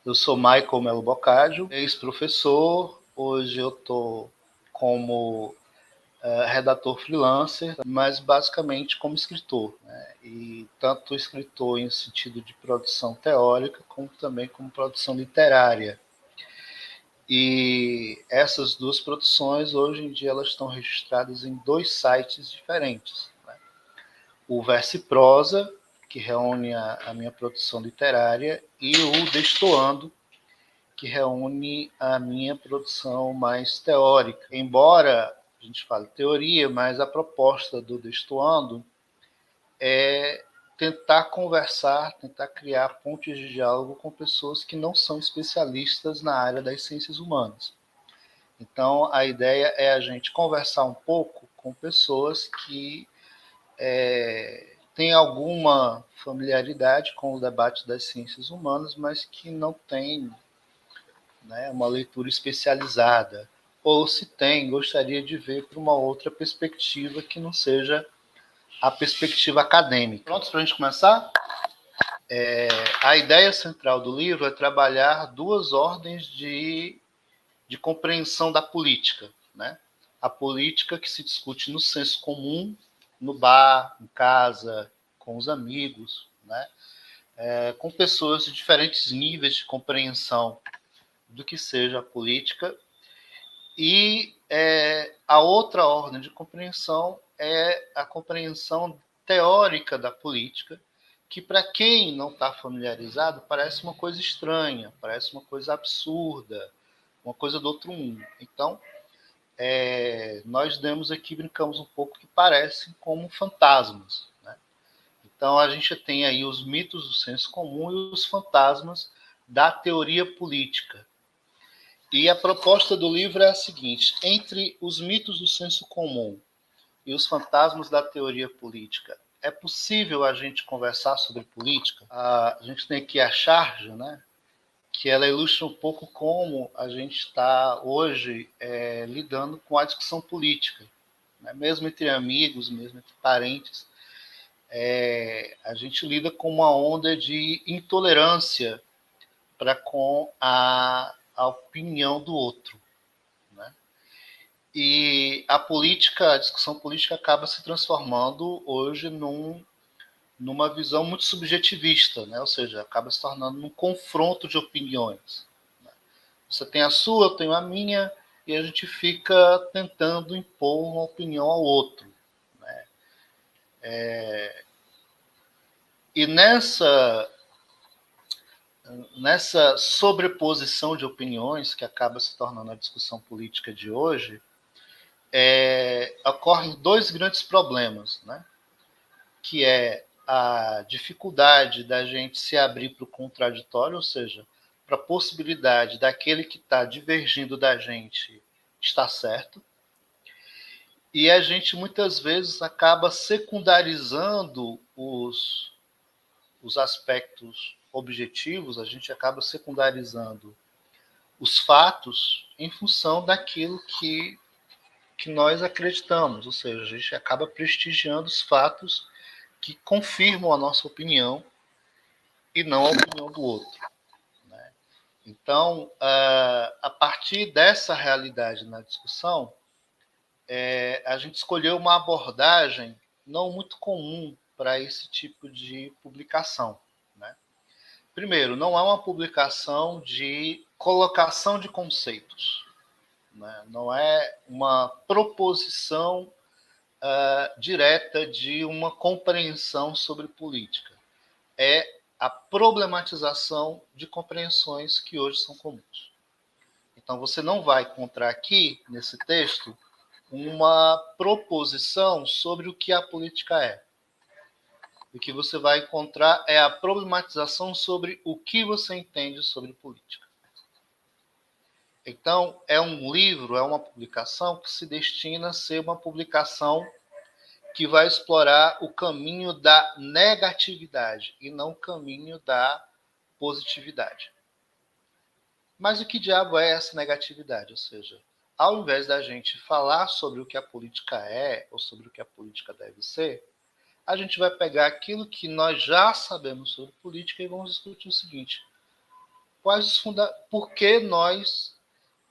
Eu sou Michael Melo Boccaccio, ex-professor. Hoje eu estou como redator freelancer, mas basicamente como escritor, né? E tanto escritor em sentido de produção teórica, como também como produção literária. E essas duas produções, hoje em dia, elas estão registradas em dois sites diferentes, né? O Verso e Prosa, que reúne a minha produção literária, e o Destoando, que reúne a minha produção mais teórica. Embora a gente fale teoria, mas a proposta do Destoando é tentar conversar, tentar criar pontes de diálogo com pessoas que não são especialistas na área das ciências humanas. Então, a ideia é a gente conversar um pouco com pessoas que têm alguma familiaridade com o debate das ciências humanas, mas que não têm, né, uma leitura especializada, ou se tem, gostaria de ver por uma outra perspectiva que não seja a perspectiva acadêmica. Prontos para a gente começar? A ideia central do livro é trabalhar duas ordens de compreensão da política, né? A política que se discute no senso comum, no bar, em casa, com os amigos, né? Com pessoas de diferentes níveis de compreensão do que seja a política. E a outra ordem de compreensão é a compreensão teórica da política, que para quem não está familiarizado parece uma coisa estranha, parece uma coisa absurda, uma coisa do outro mundo. Então, nós demos aqui, brincamos um pouco, que parecem como fantasmas, né? Então, a gente tem aí os mitos do senso comum e os fantasmas da teoria política. E a proposta do livro é a seguinte: entre os mitos do senso comum e os fantasmas da teoria política, é possível a gente conversar sobre política? A gente tem aqui a charge, né, que ela ilustra um pouco como a gente está hoje lidando com a discussão política, né? Mesmo entre amigos, mesmo entre parentes, a gente lida com uma onda de intolerância para com a opinião do outro, né? E a política, a discussão política acaba se transformando hoje numa visão muito subjetivista, né? Ou seja, acaba se tornando um confronto de opiniões. Você tem a sua, eu tenho a minha, e a gente fica tentando impor uma opinião ao outro, né? E nessa sobreposição de opiniões que acaba se tornando a discussão política de hoje, ocorrem dois grandes problemas, né? Que é a dificuldade da gente se abrir para o contraditório, ou seja, para a possibilidade daquele que está divergindo da gente estar certo, e a gente muitas vezes acaba secundarizando os aspectos objetivos, a gente acaba secundarizando os fatos em função daquilo que nós acreditamos, ou seja, a gente acaba prestigiando os fatos que confirmam a nossa opinião e não a opinião do outro, né? Então, a partir dessa realidade na discussão, a gente escolheu uma abordagem não muito comum para esse tipo de publicação, né? Primeiro, não é uma publicação de colocação de conceitos, né? Não é uma proposição direta de uma compreensão sobre política. É a problematização de compreensões que hoje são comuns. Então, você não vai encontrar aqui, nesse texto, uma proposição sobre o que a política é. O que você vai encontrar é a problematização sobre o que você entende sobre política. Então, é um livro, é uma publicação que se destina a ser uma publicação que vai explorar o caminho da negatividade e não o caminho da positividade. Mas o que diabo é essa negatividade? Ou seja, ao invés da gente falar sobre o que a política é ou sobre o que a política deve ser, a gente vai pegar aquilo que nós já sabemos sobre política e vamos discutir o seguinte: Por que nós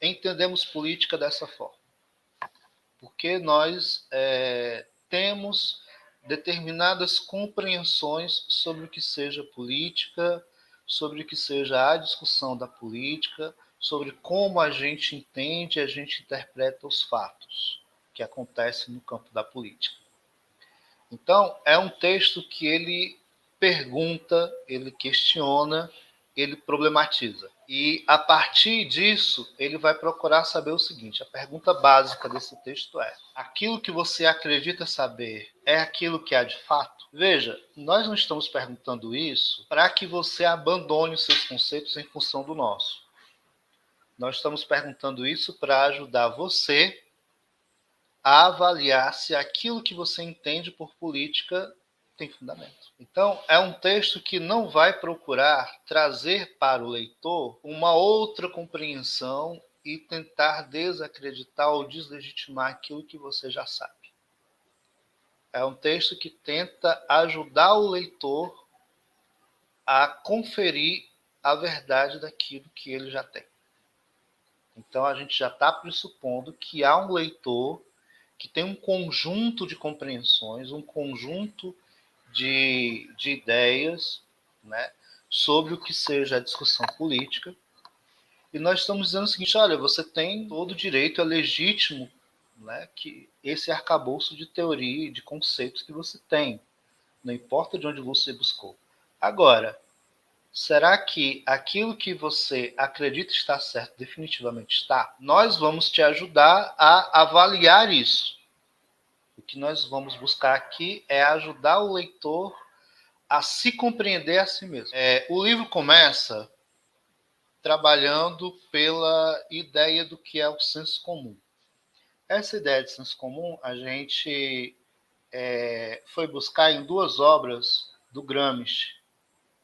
entendemos política dessa forma? Porque nós temos determinadas compreensões sobre o que seja política, sobre o que seja a discussão da política, sobre como a gente entende, a gente interpreta os fatos que acontecem no campo da política. Então, é um texto que ele pergunta, ele questiona, ele problematiza. E, a partir disso, ele vai procurar saber o seguinte: a pergunta básica desse texto é: aquilo que você acredita saber é aquilo que há de fato? Veja, nós não estamos perguntando isso para que você abandone os seus conceitos em função do nosso. Nós estamos perguntando isso para ajudar você a avaliar se aquilo que você entende por política tem fundamento. Então, é um texto que não vai procurar trazer para o leitor uma outra compreensão e tentar desacreditar ou deslegitimar aquilo que você já sabe. É um texto que tenta ajudar o leitor a conferir a verdade daquilo que ele já tem. Então, a gente já está pressupondo que há um leitor que tem um conjunto de compreensões, um conjunto de ideias, né, sobre o que seja a discussão política. E nós estamos dizendo o seguinte: olha, você tem todo o direito, é legítimo, né, que esse arcabouço de teoria e de conceitos que você tem, não importa de onde você buscou. Agora, será que aquilo que você acredita estar certo definitivamente está? Nós vamos te ajudar a avaliar isso. O que nós vamos buscar aqui é ajudar o leitor a se compreender a si mesmo. O livro começa trabalhando pela ideia do que é o senso comum. Essa ideia de senso comum a gente foi buscar em duas obras do Gramsci,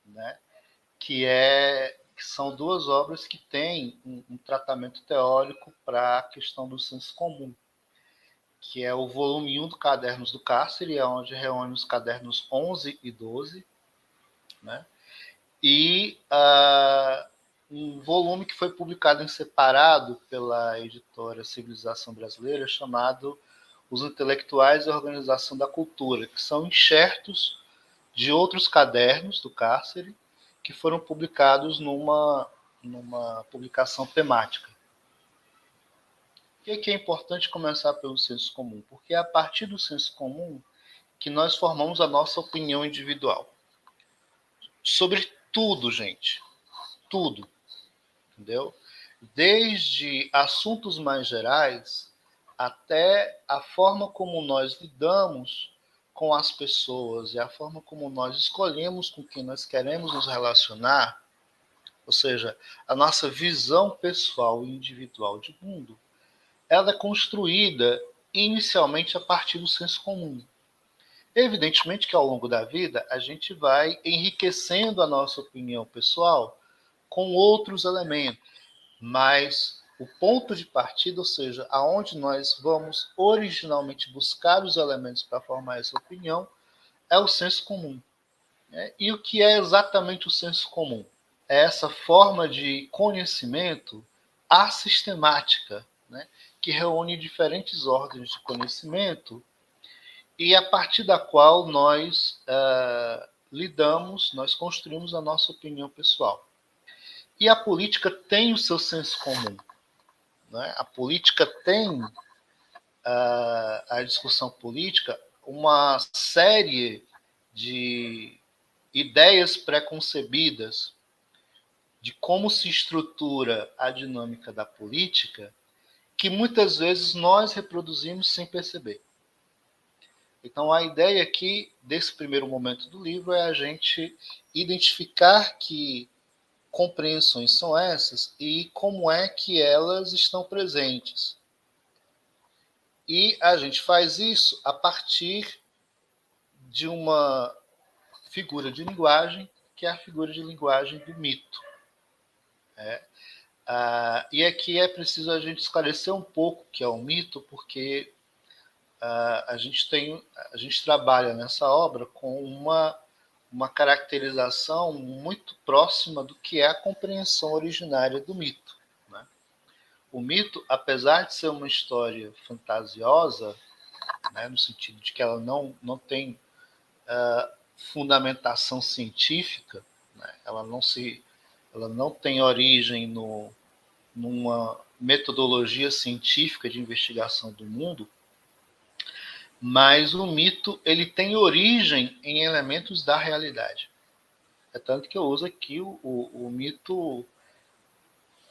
né? que são duas obras que têm um tratamento teórico para a questão do senso comum, que é o volume 1 do Cadernos do Cárcere, é onde reúne os cadernos 11 e 12, né? E um volume que foi publicado em separado pela editora Civilização Brasileira, chamado Os Intelectuais e a Organização da Cultura, que são enxertos de outros cadernos do Cárcere que foram publicados numa publicação temática. Por que é importante começar pelo senso comum? Porque é a partir do senso comum que nós formamos a nossa opinião individual. Sobre tudo, gente. Tudo. Entendeu? Desde assuntos mais gerais até a forma como nós lidamos com as pessoas e a forma como nós escolhemos com quem nós queremos nos relacionar, ou seja, a nossa visão pessoal e individual de mundo, ela é construída inicialmente a partir do senso comum. Evidentemente que ao longo da vida a gente vai enriquecendo a nossa opinião pessoal com outros elementos, mas o ponto de partida, ou seja, aonde nós vamos originalmente buscar os elementos para formar essa opinião, é o senso comum. E o que é exatamente o senso comum? É essa forma de conhecimento assistemática, né, que reúne diferentes ordens de conhecimento e a partir da qual nós lidamos, nós construímos a nossa opinião pessoal. E a política tem o seu senso comum. Né? A política tem, a discussão política, uma série de ideias preconcebidas de como se estrutura a dinâmica da política, que muitas vezes nós reproduzimos sem perceber. Então, a ideia aqui, desse primeiro momento do livro, é a gente identificar que compreensões são essas e como é que elas estão presentes. E a gente faz isso a partir de uma figura de linguagem, que é a figura de linguagem do mito. E aqui é preciso a gente esclarecer um pouco o que é o mito, porque a gente trabalha nessa obra com uma uma caracterização muito próxima do que é a compreensão originária do mito, né? O mito, apesar de ser uma história fantasiosa, né, no sentido de que ela não tem fundamentação científica, né, ela não tem origem numa metodologia científica de investigação do mundo, mas o mito ele tem origem em elementos da realidade. É tanto que eu uso aqui o mito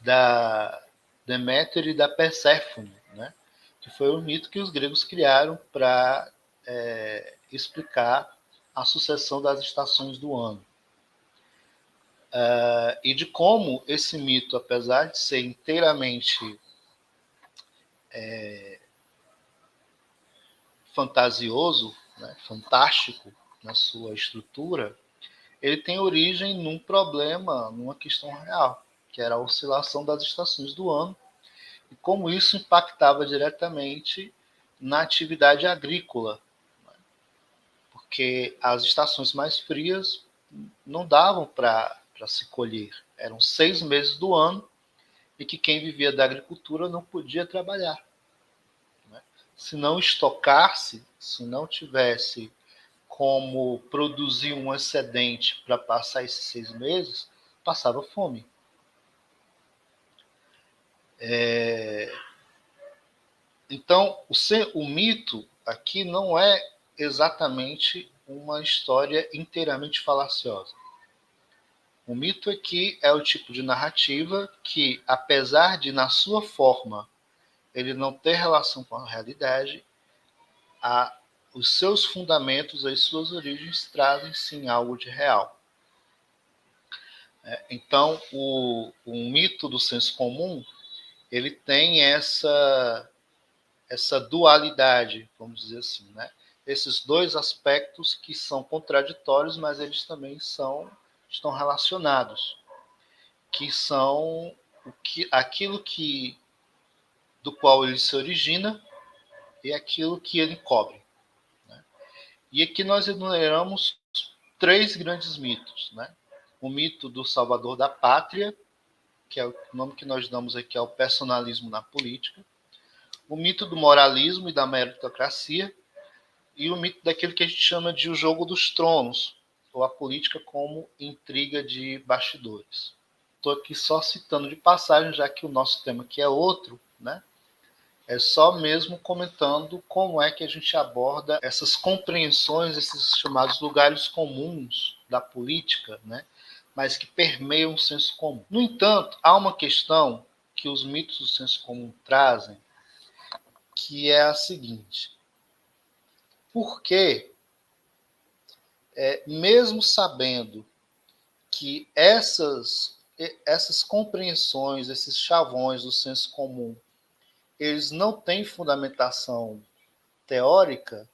da Deméter e da Perséfone, né? Que foi o mito que os gregos criaram para explicar a sucessão das estações do ano. E de como esse mito, apesar de ser inteiramente fantasioso, né, fantástico na sua estrutura, ele tem origem num problema, numa questão real, que era a oscilação das estações do ano, e como isso impactava diretamente na atividade agrícola, né? Porque as estações mais frias não davam para se colher. Eram 6 meses do ano e que quem vivia da agricultura não podia trabalhar, né? Se não estocasse, se não tivesse como produzir um excedente para passar esses 6 meses, passava fome. Então, o mito aqui não é exatamente uma história inteiramente falaciosa. O mito aqui é o tipo de narrativa que, apesar de, na sua forma, ele não ter relação com a realidade, os seus fundamentos, as suas origens trazem sim algo de real. Então, o mito do senso comum, ele tem essa dualidade, vamos dizer assim, né? Esses dois aspectos que são contraditórios, mas eles também estão relacionados, que são aquilo do qual ele se origina e aquilo que ele cobre, né? E aqui nós enumeramos 3 grandes mitos, né? O mito do Salvador da Pátria, que é o nome que nós damos aqui ao personalismo na política, o mito do moralismo e da meritocracia, e o mito daquilo que a gente chama de o jogo dos tronos, ou a política como intriga de bastidores. Estou aqui só citando de passagem, já que o nosso tema aqui é outro, né? É só mesmo comentando como é que a gente aborda essas compreensões, esses chamados lugares comuns da política, né? Mas que permeiam o senso comum. No entanto, há uma questão que os mitos do senso comum trazem, que é a seguinte: por que, mesmo sabendo que essas compreensões, esses chavões do senso comum, eles não têm fundamentação teórica,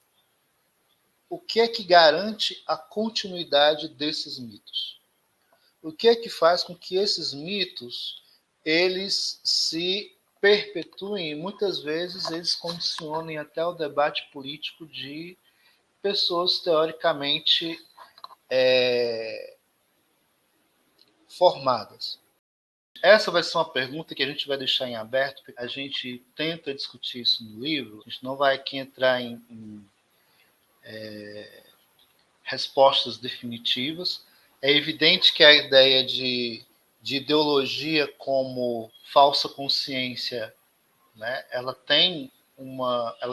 o que é que garante a continuidade desses mitos? O que é que faz com que esses mitos eles se perpetuem e muitas vezes eles condicionem até o debate político de pessoas teoricamente formadas? Essa vai ser uma pergunta que a gente vai deixar em aberto, porque a gente tenta discutir isso no livro, a gente não vai aqui entrar em respostas definitivas. É evidente que a ideia de ideologia como falsa consciência, né, ela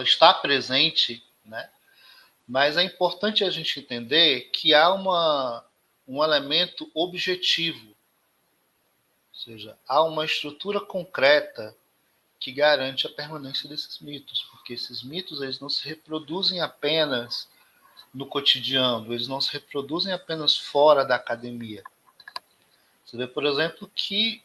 está presente, né, mas é importante a gente entender que há um elemento objetivo, ou seja, há uma estrutura concreta que garante a permanência desses mitos, porque esses mitos eles não se reproduzem apenas no cotidiano, eles não se reproduzem apenas fora da academia. Você vê, por exemplo, que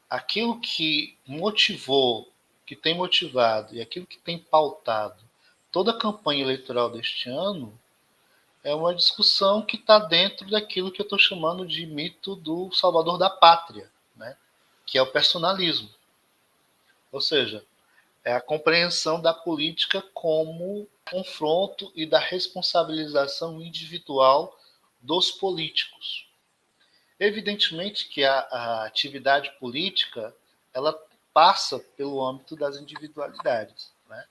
aquilo que motivou, que tem motivado e aquilo que tem pautado toda a campanha eleitoral deste ano é uma discussão que está dentro daquilo que eu estou chamando de mito do Salvador da Pátria, né? Que é o personalismo. Ou seja, é a compreensão da política como confronto e da responsabilização individual dos políticos. Evidentemente que a atividade política ela passa pelo âmbito das individualidades, né?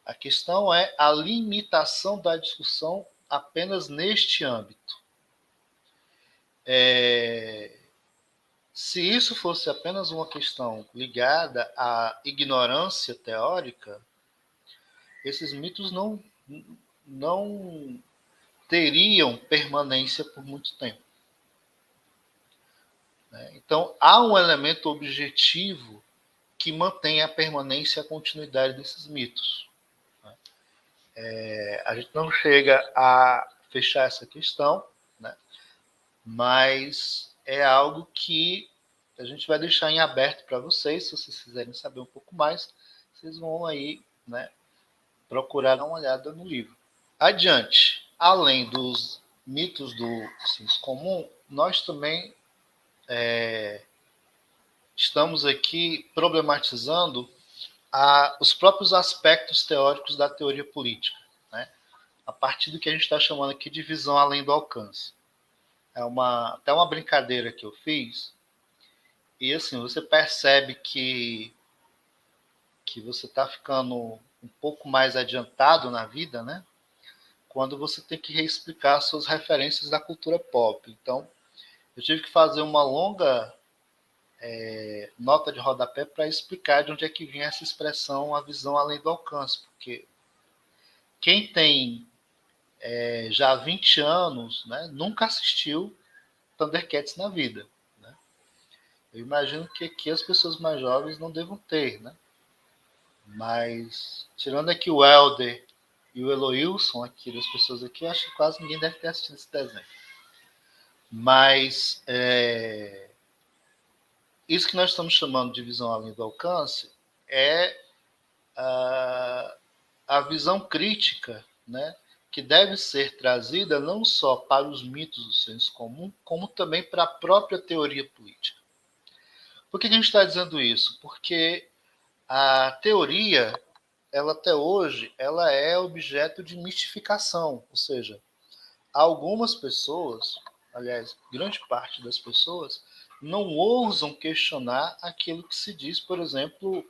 A questão é a limitação da discussão apenas neste âmbito. Se isso fosse apenas uma questão ligada à ignorância teórica, esses mitos não teriam permanência por muito tempo. Então, há um elemento objetivo que mantém a permanência e a continuidade desses mitos. A gente não chega a fechar essa questão, né? Mas é algo que a gente vai deixar em aberto para vocês. Se vocês quiserem saber um pouco mais, vocês vão aí, né, procurar dar uma olhada no livro. Adiante, além dos mitos do senso comum, nós também estamos aqui problematizando os próprios aspectos teóricos da teoria política, né? A partir do que a gente está chamando aqui de visão além do alcance. Até uma brincadeira que eu fiz, e assim, você percebe que você está ficando um pouco mais adiantado na vida, né? Quando você tem que reexplicar suas referências da cultura pop. Então, eu tive que fazer uma longa nota de rodapé para explicar de onde é que vinha essa expressão, a visão além do alcance, porque quem tem já 20 anos, né, nunca assistiu Thundercats na vida. Né? Eu imagino que aqui as pessoas mais jovens não devam ter, né? Mas, tirando aqui o Helder e o Eloilson, aqui das pessoas aqui, eu acho que quase ninguém deve ter assistido esse desenho. Mas isso que nós estamos chamando de visão além do alcance é a visão crítica, né, que deve ser trazida não só para os mitos do senso comum, como também para a própria teoria política. Por que a gente está dizendo isso? Porque a teoria, ela até hoje, ela é objeto de mistificação, ou seja, algumas pessoas, aliás, grande parte das pessoas, não ousam questionar aquilo que se diz, por exemplo,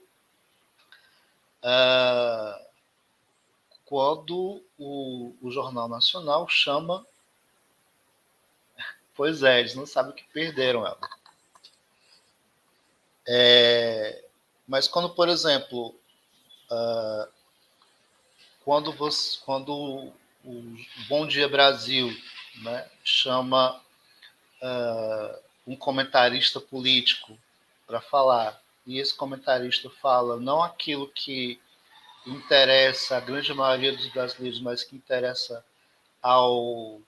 quando o Jornal Nacional chama. Pois é, eles não sabem o que perderam ela. Mas quando, por exemplo, quando o Bom Dia Brasil, né, chama um comentarista político para falar, e esse comentarista fala não aquilo que interessa a grande maioria dos brasileiros, mas que interessa ao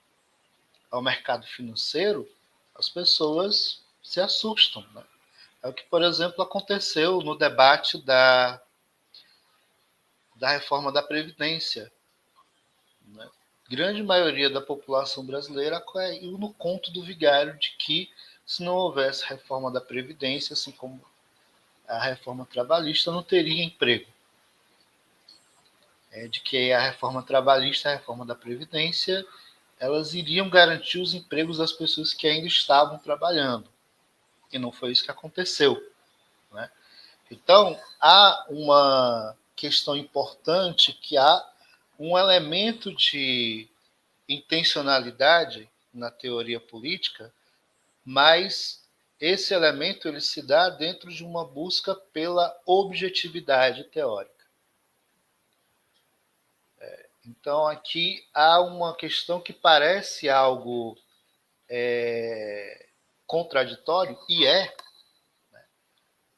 mercado financeiro, as pessoas se assustam. Né? É o que, por exemplo, aconteceu no debate da reforma da Previdência. Né? Grande maioria da população brasileira caiu no conto do vigário de que, se não houvesse reforma da Previdência, assim como a reforma trabalhista, não teria emprego. De que a reforma trabalhista, a reforma da Previdência, elas iriam garantir os empregos das pessoas que ainda estavam trabalhando. E não foi isso que aconteceu. Né? Então, há uma questão importante, que há um elemento de intencionalidade na teoria política, mas esse elemento ele se dá dentro de uma busca pela objetividade teórica. Então, aqui há uma questão que parece algo contraditório, e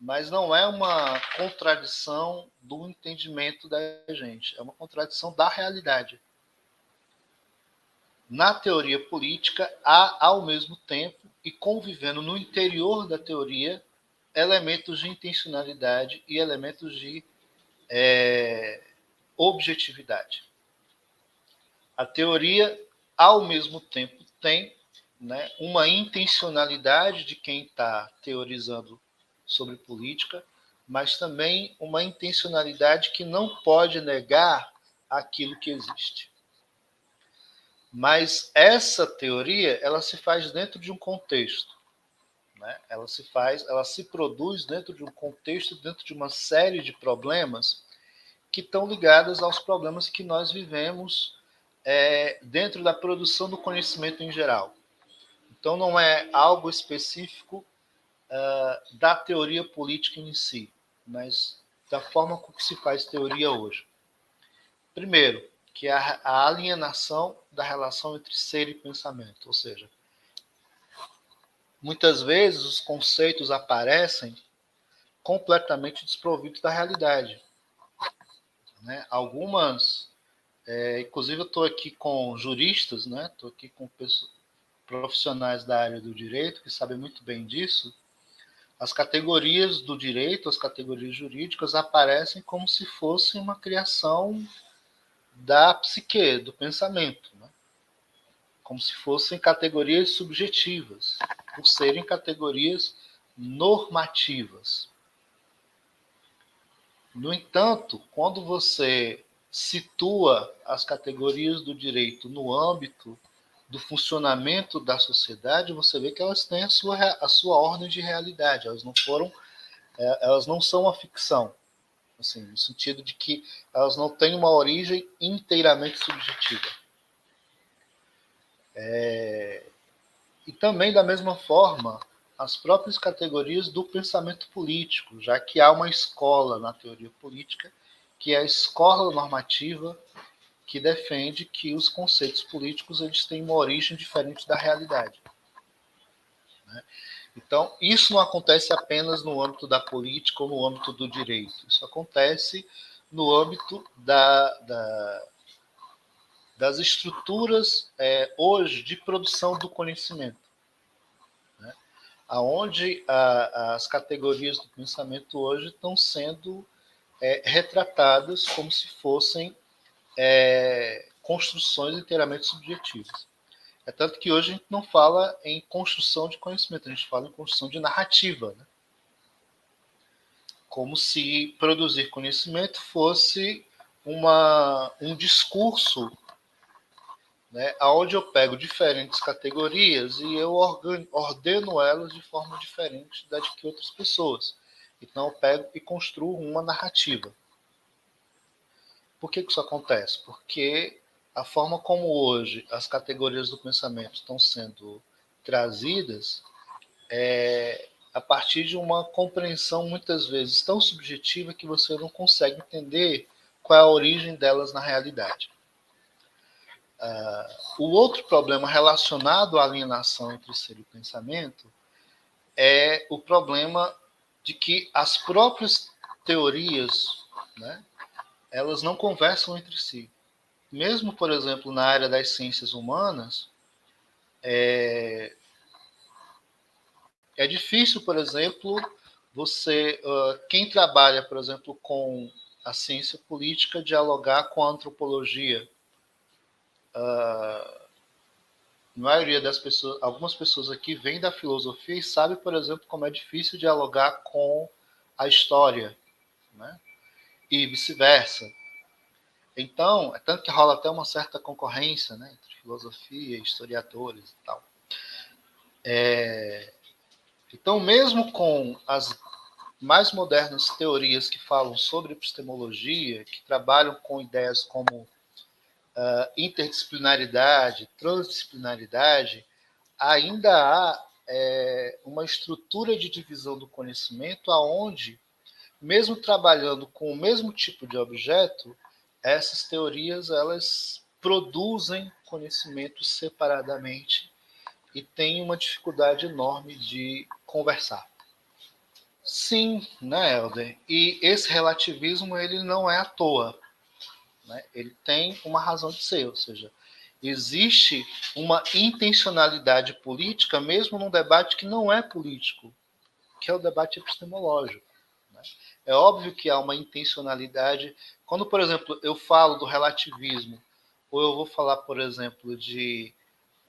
mas não é uma contradição do entendimento da gente, é uma contradição da realidade. Na teoria política, há, ao mesmo tempo, e convivendo no interior da teoria, elementos de intencionalidade e elementos de objetividade. A teoria, ao mesmo tempo, tem, né, uma intencionalidade de quem está teorizando sobre política, mas também uma intencionalidade que não pode negar aquilo que existe. Mas essa teoria, ela se faz dentro de um contexto, né? Ela se produz dentro de um contexto, dentro de uma série de problemas que estão ligados aos problemas que nós vivemos dentro da produção do conhecimento em geral. Então, não é algo específico da teoria política em si, mas da forma como se faz teoria hoje. Primeiro, que é a alienação da relação entre ser e pensamento, ou seja, muitas vezes os conceitos aparecem completamente desprovidos da realidade, né? Inclusive eu estou aqui com juristas, né? Estou aqui com profissionais da área do direito que sabem muito bem disso. As categorias do direito, as categorias jurídicas aparecem como se fosse uma criação da psique, do pensamento, né? Como se fossem categorias subjetivas, por serem categorias normativas. No entanto, quando você situa as categorias do direito no âmbito do funcionamento da sociedade, você vê que elas têm a sua ordem de realidade. Elas não são uma ficção, assim, no sentido de que elas não têm uma origem inteiramente subjetiva. E também, da mesma forma, as próprias categorias do pensamento político, já que há uma escola na teoria política, que é a escola normativa, que defende que os conceitos políticos eles têm uma origem diferente da realidade, né? Então, isso não acontece apenas no âmbito da política ou no âmbito do direito. Isso acontece no âmbito das estruturas hoje de produção do conhecimento, né? Onde as categorias do pensamento hoje estão sendo retratadas como se fossem construções inteiramente subjetivas. É tanto que hoje a gente não fala em construção de conhecimento, a gente fala em construção de narrativa, né? Como se produzir conhecimento fosse um discurso, né, onde eu pego diferentes categorias e eu ordeno elas de forma diferente da de que outras pessoas. Então eu pego e construo uma narrativa. Por que isso acontece? Porque a forma como hoje as categorias do pensamento estão sendo trazidas a partir de uma compreensão muitas vezes tão subjetiva que você não consegue entender qual é a origem delas na realidade. O outro problema relacionado à alienação entre ser e pensamento é o problema de que as próprias teorias, né, elas não conversam entre si. Mesmo, por exemplo, na área das ciências humanas, é difícil, por exemplo, quem trabalha, por exemplo, com a ciência política, dialogar com a antropologia. A maioria das pessoas, algumas pessoas aqui vêm da filosofia e sabem, por exemplo, como é difícil dialogar com a história, né? E vice-versa. Então, é tanto que rola até uma certa concorrência, né, entre filosofia e historiadores e tal. Então, mesmo com as mais modernas teorias que falam sobre epistemologia, que trabalham com ideias como interdisciplinaridade, transdisciplinaridade, ainda há uma estrutura de divisão do conhecimento aonde, mesmo trabalhando com o mesmo tipo de objeto, essas teorias elas produzem conhecimento separadamente e têm uma dificuldade enorme de conversar. Sim, né, Helder? E esse relativismo ele não é à toa, né? Ele tem uma razão de ser, ou seja, existe uma intencionalidade política mesmo num debate que não é político, que é o debate epistemológico, né? É óbvio que há uma intencionalidade. Quando, por exemplo, eu falo do relativismo, ou eu vou falar, por exemplo, de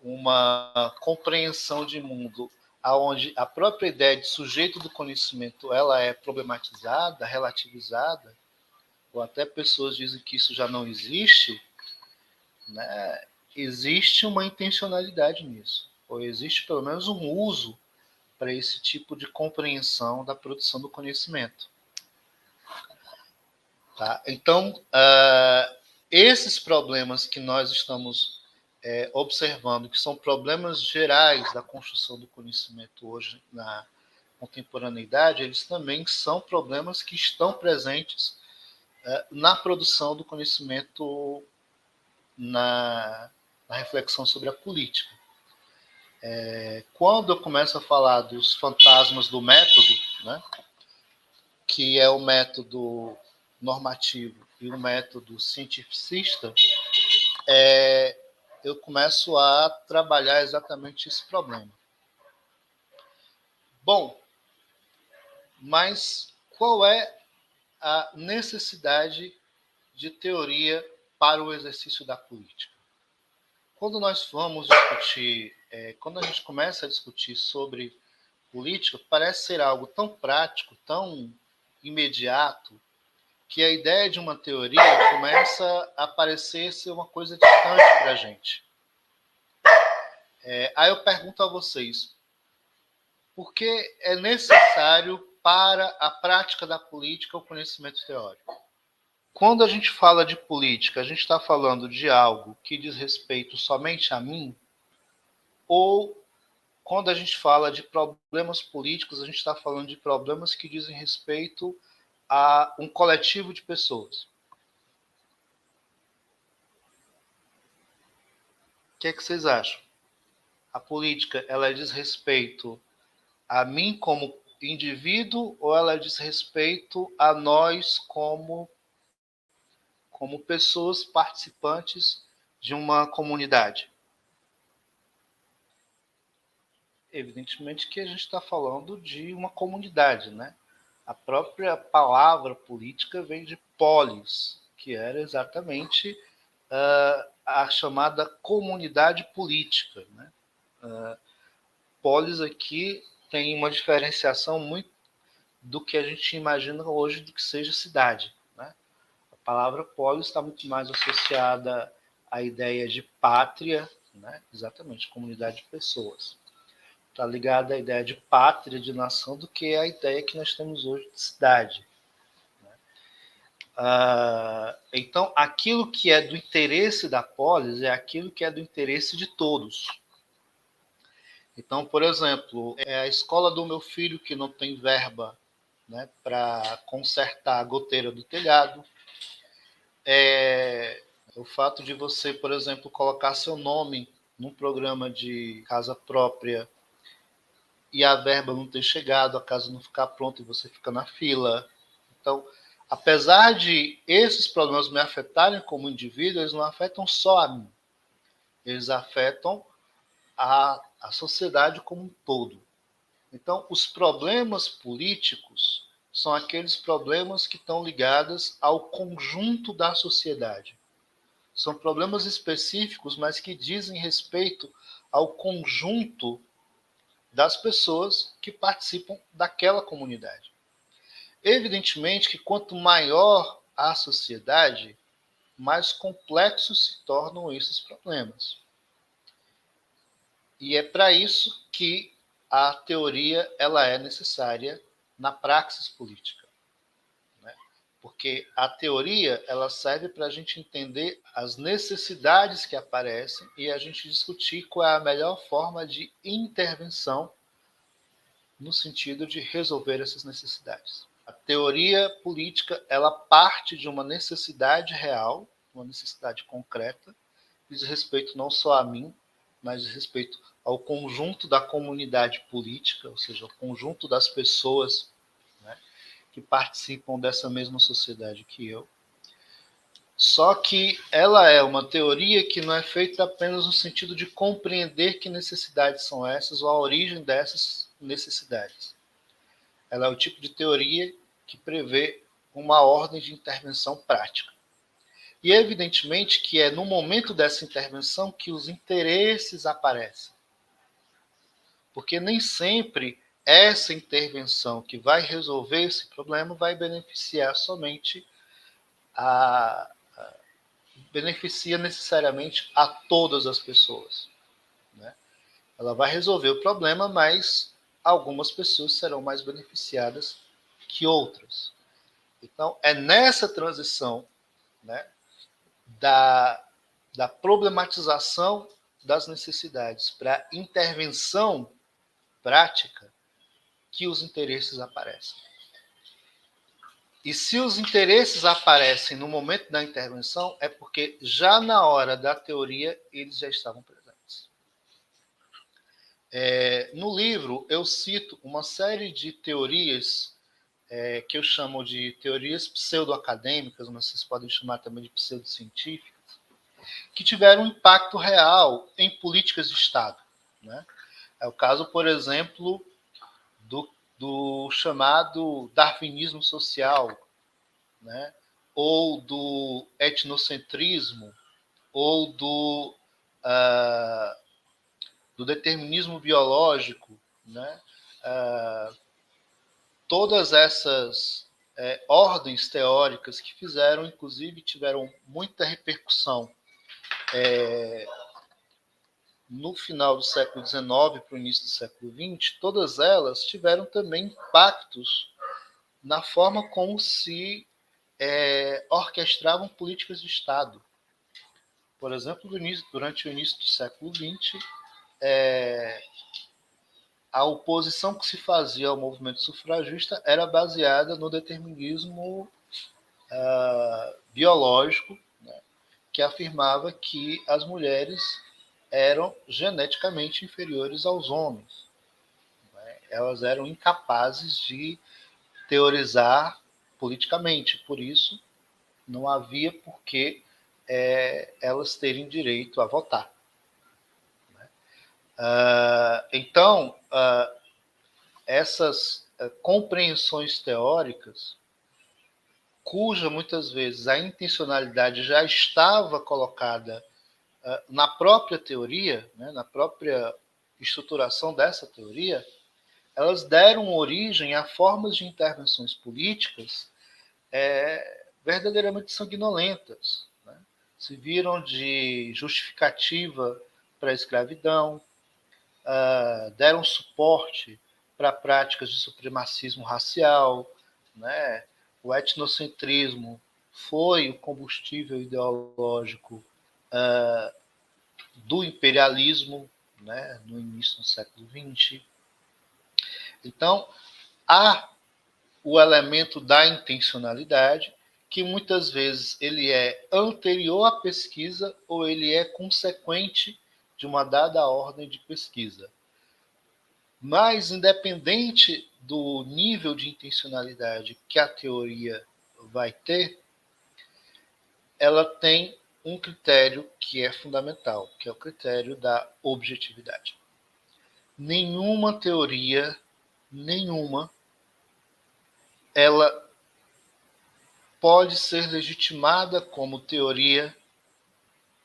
uma compreensão de mundo onde a própria ideia de sujeito do conhecimento ela é problematizada, relativizada, ou até pessoas dizem que isso já não existe, né, existe uma intencionalidade nisso, ou existe pelo menos um uso para esse tipo de compreensão da produção do conhecimento. Tá? Então, esses problemas que nós estamos observando, que são problemas gerais da construção do conhecimento hoje na contemporaneidade, eles também são problemas que estão presentes na produção do conhecimento, na reflexão sobre a política. Quando eu começo a falar dos fantasmas do método, né, que é o método normativo e o método cientificista, eu começo a trabalhar exatamente esse problema. Bom, mas qual é a necessidade de teoria para o exercício da política? Quando nós vamos discutir, quando a gente começa a discutir sobre política, parece ser algo tão prático, tão imediato, que a ideia de uma teoria começa a parecer ser uma coisa distante para a gente. Aí eu pergunto a vocês, por que é necessário para a prática da política o conhecimento teórico? Quando a gente fala de política, a gente está falando de algo que diz respeito somente a mim? Ou quando a gente fala de problemas políticos, a gente está falando de problemas que dizem respeito a um coletivo de pessoas? O que é que vocês acham? A política, ela diz respeito a mim como indivíduo ou ela diz respeito a nós como pessoas participantes de uma comunidade? Evidentemente que a gente está falando de uma comunidade, né? A própria palavra política vem de polis, que era exatamente a chamada comunidade política, né? Polis aqui tem uma diferenciação muito do que a gente imagina hoje do que seja cidade, né? A palavra polis está muito mais associada à ideia de pátria, né? Exatamente, comunidade de pessoas. Está ligada à ideia de pátria, de nação, do que a ideia que nós temos hoje de cidade. Então, aquilo que é do interesse da polis é aquilo que é do interesse de todos. Então, por exemplo, a escola do meu filho que não tem verba, né, para consertar a goteira do telhado, o fato de você, por exemplo, colocar seu nome num programa de casa própria e a verba não ter chegado, a casa não ficar pronta e você fica na fila. Então, apesar de esses problemas me afetarem como indivíduo, eles não afetam só a mim. Eles afetam a sociedade como um todo. Então, os problemas políticos são aqueles problemas que estão ligados ao conjunto da sociedade. São problemas específicos, mas que dizem respeito ao conjunto das pessoas que participam daquela comunidade. Evidentemente que quanto maior a sociedade, mais complexos se tornam esses problemas. E é para isso que a teoria ela é necessária na praxis política, né? Porque a teoria ela serve para a gente entender as necessidades que aparecem e a gente discutir qual é a melhor forma de intervenção no sentido de resolver essas necessidades. A teoria política ela parte de uma necessidade real, uma necessidade concreta, diz respeito não só a mim, mas diz respeito ao conjunto da comunidade política, ou seja, ao conjunto das pessoas, né, que participam dessa mesma sociedade que eu. Só que ela é uma teoria que não é feita apenas no sentido de compreender que necessidades são essas ou a origem dessas necessidades. Ela é o tipo de teoria que prevê uma ordem de intervenção prática. E evidentemente que é no momento dessa intervenção que os interesses aparecem. porque nem sempre essa intervenção que vai resolver esse problema vai beneficiar somente beneficia necessariamente a todas as pessoas, né? Ela vai resolver o problema, mas algumas pessoas serão mais beneficiadas que outras. Então, é nessa transição, né, da, da problematização das necessidades para a intervenção prática que os interesses aparecem. E se os interesses aparecem no momento da intervenção, é porque já na hora da teoria eles já estavam presentes. No livro, eu cito uma série de teorias que eu chamo de teorias pseudo-acadêmicas, mas vocês podem chamar também de pseudocientíficas, que tiveram um impacto real em políticas de Estado, né? É o caso, por exemplo, do chamado darwinismo social, né? Ou do etnocentrismo, ou do determinismo biológico, né? Todas essas ordens teóricas que fizeram, inclusive, tiveram muita repercussão no final do século XIX para o início do século XX, todas elas tiveram também impactos na forma como se orquestravam políticas de Estado. Por exemplo, durante o início do século XX, a oposição que se fazia ao movimento sufragista era baseada no determinismo biológico, né, que afirmava que as mulheres eram geneticamente inferiores aos homens. Né? Elas eram incapazes de teorizar politicamente, por isso não havia por que elas terem direito a votar. Né? Então, essas compreensões teóricas, cuja muitas vezes a intencionalidade já estava colocada na própria teoria, né, na própria estruturação dessa teoria, elas deram origem a formas de intervenções políticas verdadeiramente sanguinolentas. Né? Se viram de justificativa para a escravidão, deram suporte para práticas de supremacismo racial, né? O etnocentrismo foi o combustível ideológico do imperialismo, né? No início do século XX. Então, há o elemento da intencionalidade, que muitas vezes ele é anterior à pesquisa ou ele é consequente de uma dada ordem de pesquisa. Mas, independente do nível de intencionalidade que a teoria vai ter, ela tem um critério que é fundamental, que é o critério da objetividade. Nenhuma teoria, ela pode ser legitimada como teoria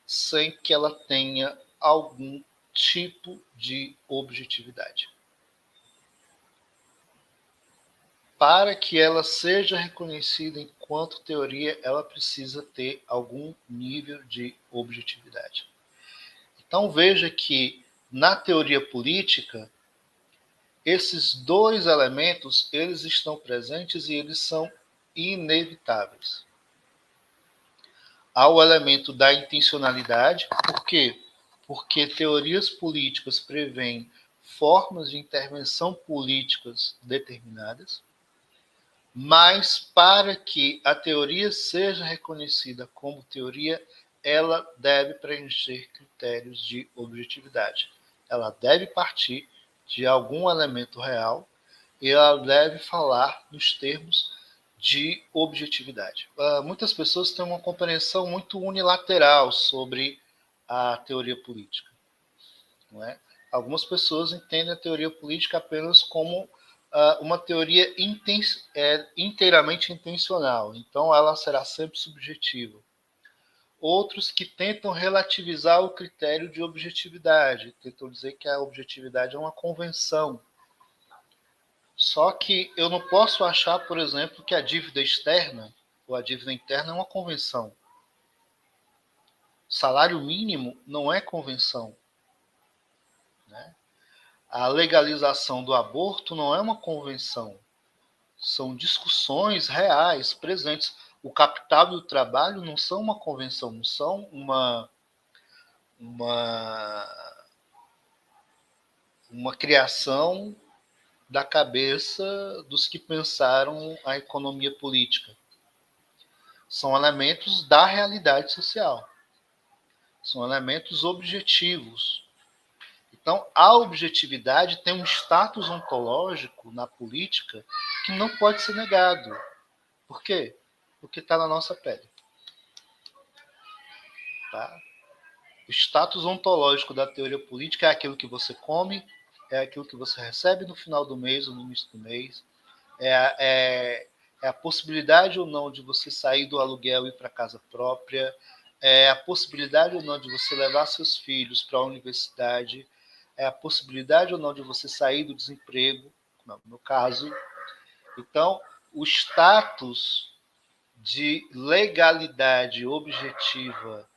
sem que ela tenha algum tipo de objetividade. Para que ela seja reconhecida enquanto teoria, ela precisa ter algum nível de objetividade. Então veja que na teoria política, esses dois elementos, eles estão presentes e eles são inevitáveis. Há o elemento da intencionalidade, por quê? Porque teorias políticas prevêem formas de intervenção políticas determinadas, mas para que a teoria seja reconhecida como teoria, ela deve preencher critérios de objetividade. Ela deve partir de algum elemento real e ela deve falar nos termos de objetividade. Muitas pessoas têm uma compreensão muito unilateral sobre a teoria política. Não é? Algumas pessoas entendem a teoria política apenas como uma teoria inteiramente intencional, então ela será sempre subjetiva. outros que tentam relativizar o critério de objetividade, tentam dizer que a objetividade é uma convenção. Só que eu não posso achar, por exemplo, que a dívida externa ou a dívida interna é uma convenção. Salário mínimo não é convenção, né? A legalização do aborto não é uma convenção. São discussões reais, presentes. O capital e o trabalho não são uma convenção, não são uma, uma criação da cabeça dos que pensaram a economia política. São elementos da realidade social. São elementos objetivos. Então, a objetividade tem um status ontológico na política que não pode ser negado. Por quê? Porque está na nossa pele. Tá? O status ontológico da teoria política é aquilo que você come, é aquilo que você recebe no final do mês ou no início do mês, é a possibilidade ou não de você sair do aluguel e ir para casa própria, é a possibilidade ou não de você levar seus filhos para a universidade, é a possibilidade ou não de você sair do desemprego, no meu caso. Então, o status de legalidade objetiva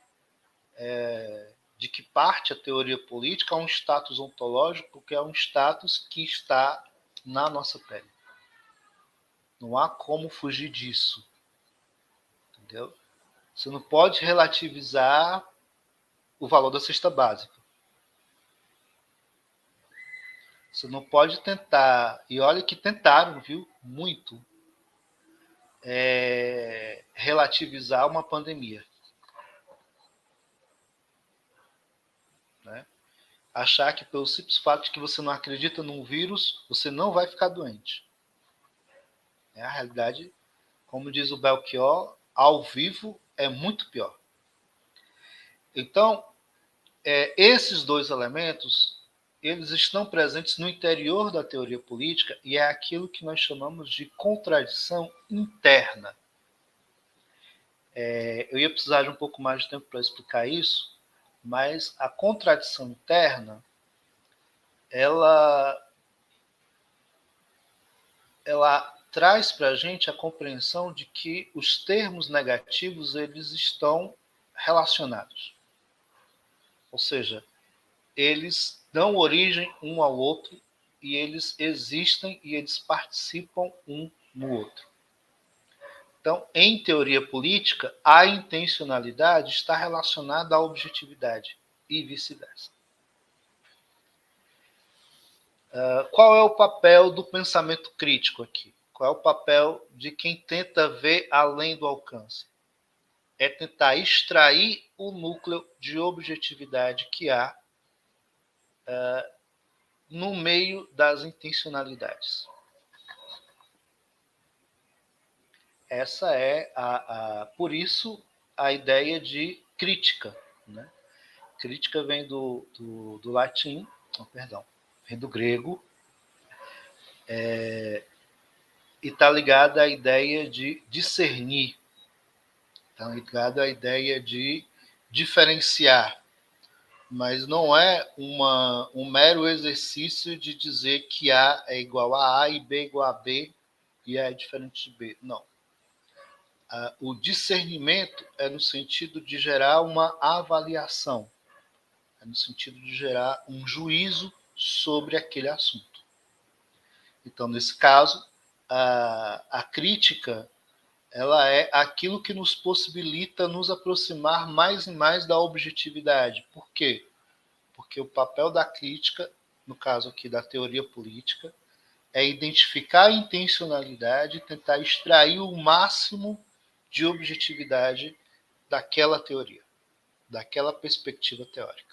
de que parte a teoria política é um status ontológico, que é um status que está na nossa pele. Não há como fugir disso. Entendeu? Você não pode relativizar o valor da cesta básica. Você não pode tentar, e olha que tentaram, viu? Muito, relativizar uma pandemia. Né? Achar que pelo simples fato de que você não acredita num vírus, você não vai ficar doente. A realidade, como diz o Belchior, ao vivo é muito pior. Então, esses dois elementos, eles estão presentes no interior da teoria política e é aquilo que nós chamamos de contradição interna. Eu ia precisar de um pouco mais de tempo para explicar isso, mas a contradição interna, ela traz para a gente a compreensão de que os termos negativos eles estão relacionados. Ou seja, eles dão origem um ao outro e eles existem e eles participam um no outro. Então, em teoria política, a intencionalidade está relacionada à objetividade e vice-versa. Qual é o papel do pensamento crítico aqui? Qual é o papel de quem tenta ver além do alcance? É tentar extrair o núcleo de objetividade que há no meio das intencionalidades. Essa é por isso a ideia de crítica. Né? Crítica vem do latim, vem do grego, e está ligada à ideia de discernir, está ligada à ideia de diferenciar, mas não é um mero exercício de dizer que A é igual a e B é igual a B e A é diferente de B. Não. O discernimento é no sentido de gerar uma avaliação, é no sentido de gerar um juízo sobre aquele assunto. Então, nesse caso, a crítica ela é aquilo que nos possibilita nos aproximar mais e mais da objetividade. Por quê? Porque o papel da crítica, no caso aqui da teoria política, é identificar a intencionalidade e tentar extrair o máximo de objetividade daquela teoria, daquela perspectiva teórica.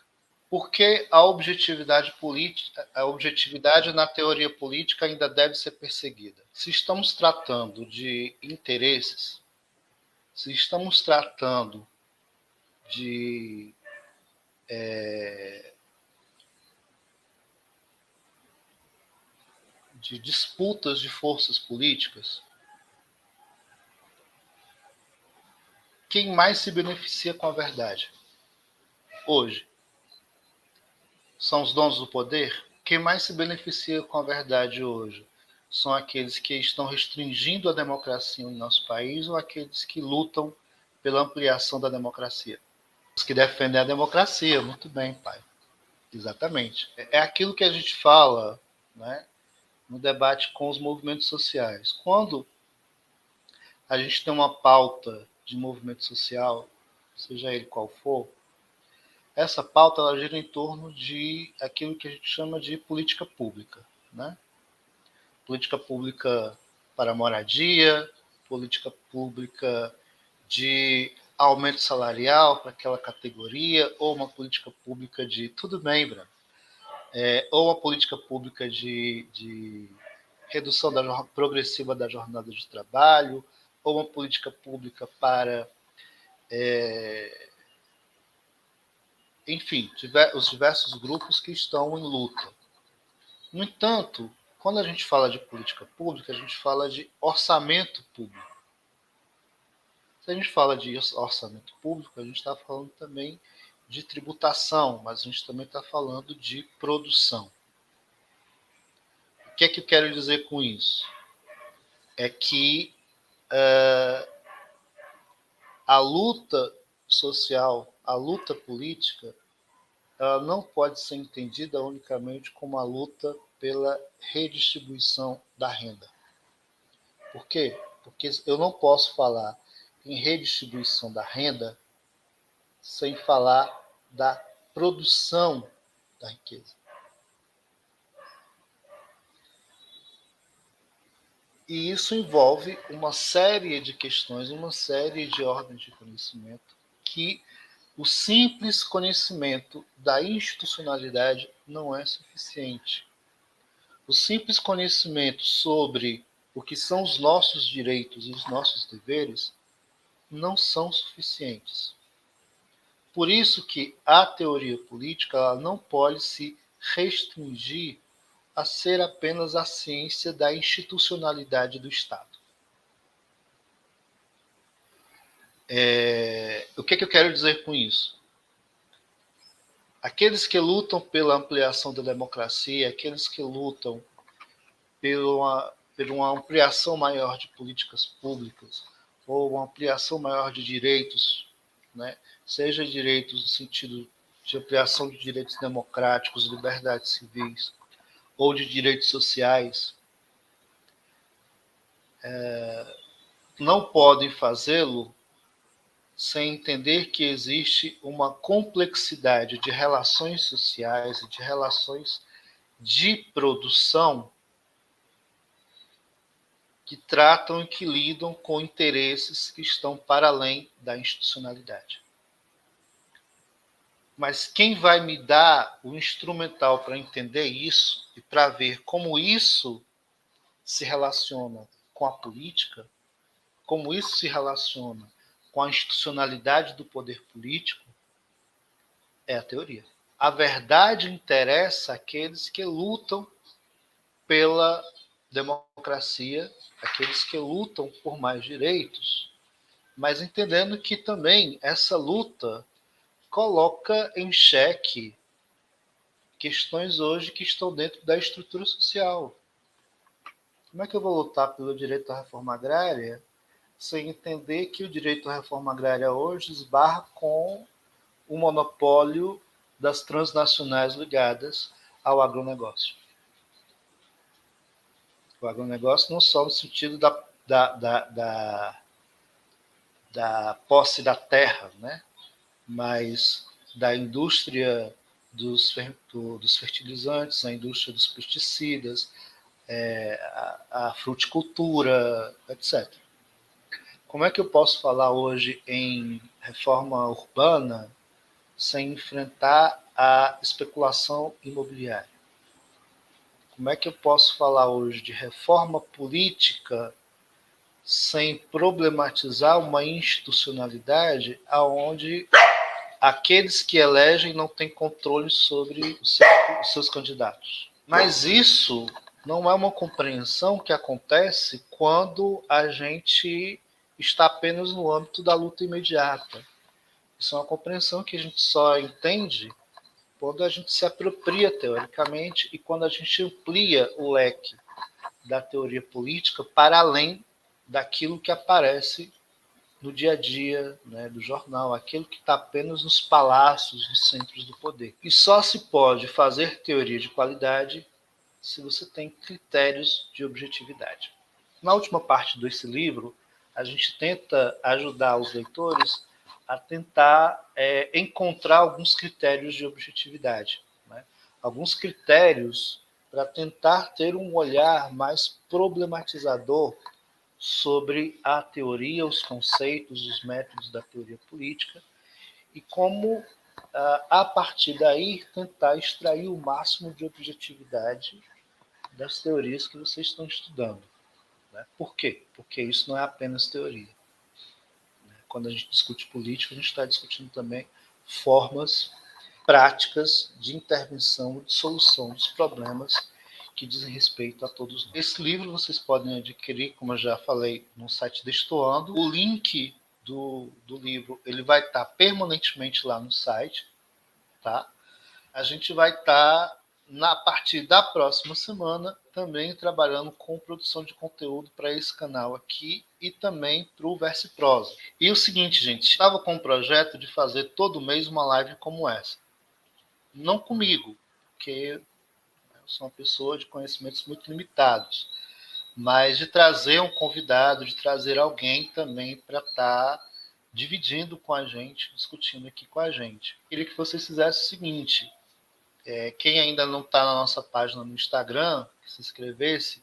Por que a objetividade política, a objetividade na teoria política ainda deve ser perseguida? Se estamos tratando de interesses, se estamos tratando de disputas de forças políticas, quem mais se beneficia com a verdade hoje? São os donos do poder? Quem mais se beneficia com a verdade hoje? São aqueles que estão restringindo a democracia no nosso país ou aqueles que lutam pela ampliação da democracia? Os que defendem a democracia, muito bem, pai. Exatamente. É aquilo que a gente fala, né, no debate com os movimentos sociais. Quando a gente tem uma pauta de movimento social, seja ele qual for, essa pauta ela gira em torno de aquilo que a gente chama de política pública, né? Política pública para moradia, política pública de aumento salarial para aquela categoria, ou uma política pública de tudo bem, Branco, ou uma política pública de redução progressiva da jornada de trabalho, ou uma política pública para, enfim, os diversos grupos que estão em luta. No entanto, quando a gente fala de política pública, a gente fala de orçamento público. Se a gente fala de orçamento público, a gente está falando também de tributação, mas a gente também está falando de produção. O que é que eu quero dizer com isso? É que a luta social, a luta política, ela não pode ser entendida unicamente como a luta pela redistribuição da renda. Por quê? Porque eu não posso falar em redistribuição da renda sem falar da produção da riqueza. E isso envolve uma série de questões, uma série de ordens de conhecimento que o simples conhecimento da institucionalidade não é suficiente. O simples conhecimento sobre o que são os nossos direitos e os nossos deveres não são suficientes. Por isso que a teoria política ela não pode se restringir a ser apenas a ciência da institucionalidade do Estado. O que eu quero dizer com isso? Aqueles que lutam pela ampliação da democracia, aqueles que lutam pela uma ampliação maior de políticas públicas, ou uma ampliação maior de direitos, né? Seja direitos no sentido de ampliação de direitos democráticos, liberdades civis, ou de direitos sociais, não podem fazê-lo sem entender que existe uma complexidade de relações sociais e de relações de produção que tratam e que lidam com interesses que estão para além da institucionalidade. Mas quem vai me dar o instrumental para entender isso e para ver como isso se relaciona com a política, como isso se relaciona com a institucionalidade do poder político, é a teoria. A verdade interessa àqueles que lutam pela democracia, aqueles que lutam por mais direitos, mas entendendo que também essa luta coloca em xeque questões hoje que estão dentro da estrutura social. Como é que eu vou lutar pelo direito à reforma agrária sem entender que o direito à reforma agrária hoje esbarra com o monopólio das transnacionais ligadas ao agronegócio? O agronegócio não só no sentido da posse da terra, né? Mas da indústria dos fertilizantes, a indústria dos pesticidas, a fruticultura, etc. Como é que eu posso falar hoje em reforma urbana sem enfrentar a especulação imobiliária? Como é que eu posso falar hoje de reforma política sem problematizar uma institucionalidade onde aqueles que elegem não têm controle sobre os seus candidatos? Mas isso não é uma compreensão que acontece quando a gente está apenas no âmbito da luta imediata. Isso é uma compreensão que a gente só entende quando a gente se apropria teoricamente e quando a gente amplia o leque da teoria política para além daquilo que aparece no dia a dia, né, do jornal, aquilo que está apenas nos palácios, nos centros do poder. E só se pode fazer teoria de qualidade se você tem critérios de objetividade. Na última parte desse livro, a gente tenta ajudar os leitores a tentar encontrar alguns critérios de objetividade, né? Alguns critérios para tentar ter um olhar mais problematizador sobre a teoria, os conceitos, os métodos da teoria política e como, a partir daí, tentar extrair o máximo de objetividade das teorias que vocês estão estudando. Né? Por quê? Porque isso não é apenas teoria. Quando a gente discute política, a gente está discutindo também formas práticas de intervenção, de solução dos problemas que dizem respeito a todos nós. Esse livro vocês podem adquirir, como eu já falei, no site Destoando. O link do livro ele vai estar permanentemente lá no site. Tá? A gente vai estar, a partir da próxima semana, também trabalhando com produção de conteúdo para esse canal aqui e também para o Verse Prosa. E o seguinte, gente, estava com um projeto de fazer todo mês uma live como essa. Não comigo, porque eu sou uma pessoa de conhecimentos muito limitados, mas de trazer um convidado, de trazer alguém também para estar dividindo com a gente, discutindo aqui com a gente. Queria que vocês fizessem o seguinte, quem ainda não está na nossa página no Instagram, que se inscrevesse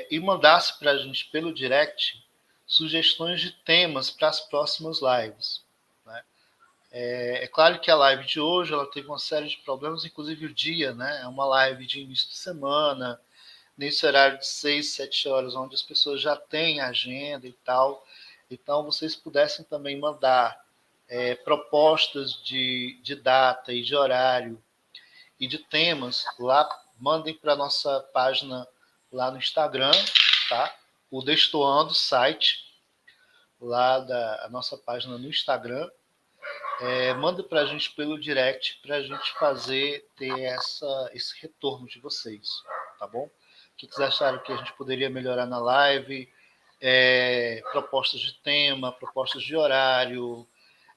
e mandasse para a gente pelo direct sugestões de temas para as próximas lives. Né? É claro que a live de hoje ela teve uma série de problemas, inclusive o dia, né? É uma live de início de semana, nesse horário de 6, 7 horas, onde as pessoas já têm agenda e tal. Então, vocês pudessem também mandar propostas de data e de horário e de temas lá, mandem para a nossa página lá no Instagram, tá? O Destoando site, lá da nossa página no Instagram. Manda para a gente pelo direct para a gente ter esse retorno de vocês, tá bom? O que vocês acharam que a gente poderia melhorar na live? Propostas de tema, propostas de horário,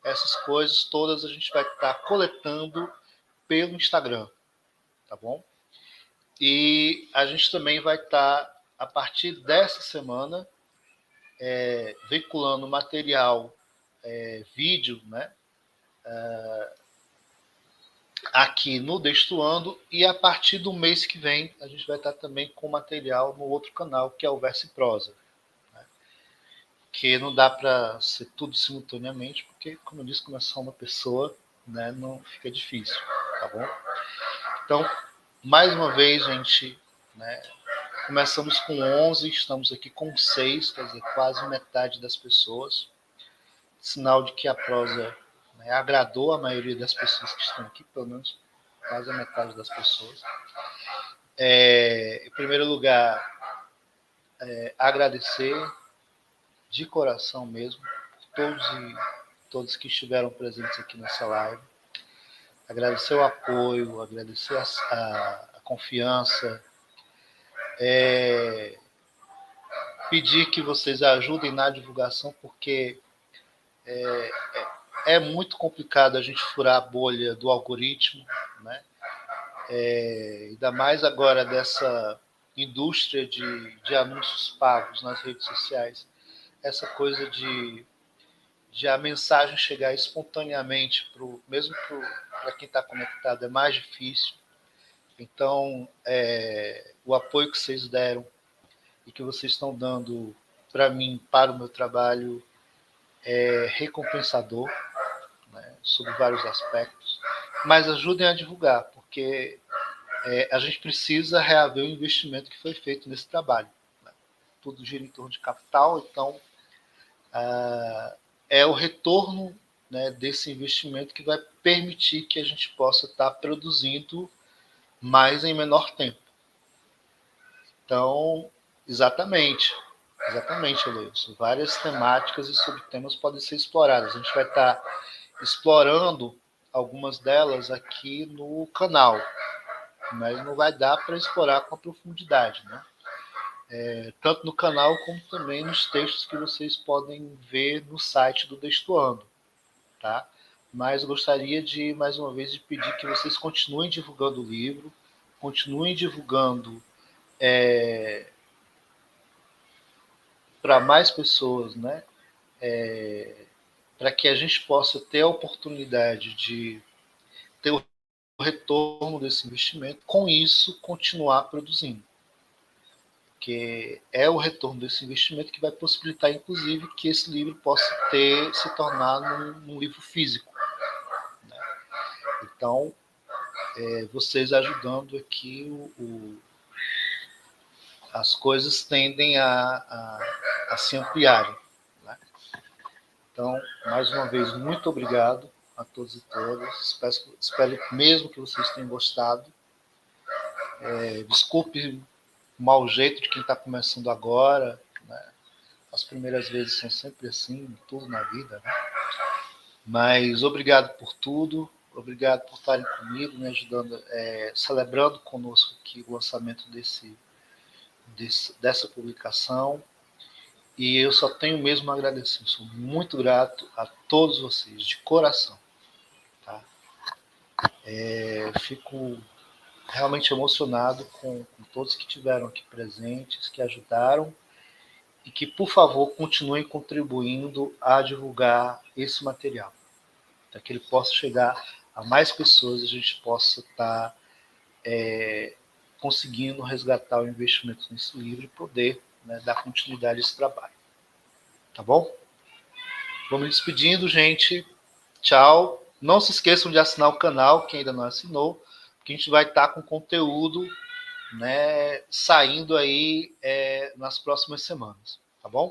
essas coisas todas a gente vai estar coletando pelo Instagram, tá bom? E a gente também vai estar, a partir dessa semana, veiculando material, vídeo, né? Aqui no Destoando, e a partir do mês que vem a gente vai estar também com material no outro canal, que é o Verse Prosa. Né? Que não dá para ser tudo simultaneamente, porque, como eu disse, como é só uma pessoa, né, não fica difícil, tá bom? Então, mais uma vez, gente, né, começamos com 11, estamos aqui com 6, quer dizer, quase metade das pessoas. Sinal de que a prosa, né, agradou a maioria das pessoas que estão aqui, pelo menos quase a metade das pessoas. Em primeiro lugar, agradecer de coração mesmo todos que estiveram presentes aqui nessa live. Agradecer o apoio, agradecer a confiança, pedir que vocês ajudem na divulgação, porque é muito complicado a gente furar a bolha do algoritmo, né? Ainda mais agora dessa indústria de anúncios pagos nas redes sociais. Essa coisa de a mensagem chegar espontaneamente, mesmo para quem está conectado, é mais difícil. Então, o apoio que vocês deram e que vocês estão dando para mim, para o meu trabalho, é recompensador, né, sob vários aspectos. Mas ajudem a divulgar, porque a gente precisa reaver o investimento que foi feito nesse trabalho. Né? Tudo gira em torno de capital, então é o retorno, né, desse investimento que vai permitir que a gente possa estar produzindo mais em menor tempo. Então, exatamente. Exatamente, Aloysio. Várias temáticas e subtemas podem ser exploradas. A gente vai estar explorando algumas delas aqui no canal, mas não vai dar para explorar com a profundidade, né? Tanto no canal como também nos textos que vocês podem ver no site do Destoando, tá? Mas gostaria de, mais uma vez, de pedir que vocês continuem divulgando o livro, continuem divulgando para mais pessoas, né? Para que a gente possa ter a oportunidade de ter o retorno desse investimento, com isso continuar produzindo. Porque é o retorno desse investimento que vai possibilitar, inclusive, que esse livro possa se tornar num livro físico. Né? Então, vocês ajudando aqui, as coisas tendem a se ampliarem. Né? Então, mais uma vez, muito obrigado a todos e todas. Espero mesmo que vocês tenham gostado. Desculpe o mau jeito de quem está começando agora. Né? As primeiras vezes são sempre assim, tudo na vida. Né? Mas obrigado por tudo. Obrigado por estarem comigo, me ajudando, celebrando conosco aqui o lançamento dessa publicação. E eu só tenho mesmo a agradecer. Sou muito grato a todos vocês, de coração. Tá? Fico realmente emocionado com todos que estiveram aqui presentes, que ajudaram e que, por favor, continuem contribuindo a divulgar esse material, para que ele possa chegar a mais pessoas e a gente possa estar conseguindo resgatar o investimento nesse livro e poder, né, dar continuidade a esse trabalho. Tá bom? Vamos me despedindo, gente. Tchau. Não se esqueçam de assinar o canal, quem ainda não assinou, porque a gente vai estar com conteúdo, né, saindo aí nas próximas semanas. Tá bom?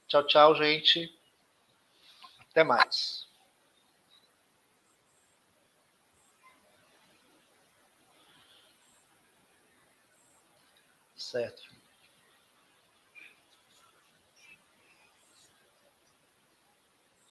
Tchau, tchau, gente. Até mais. Certo.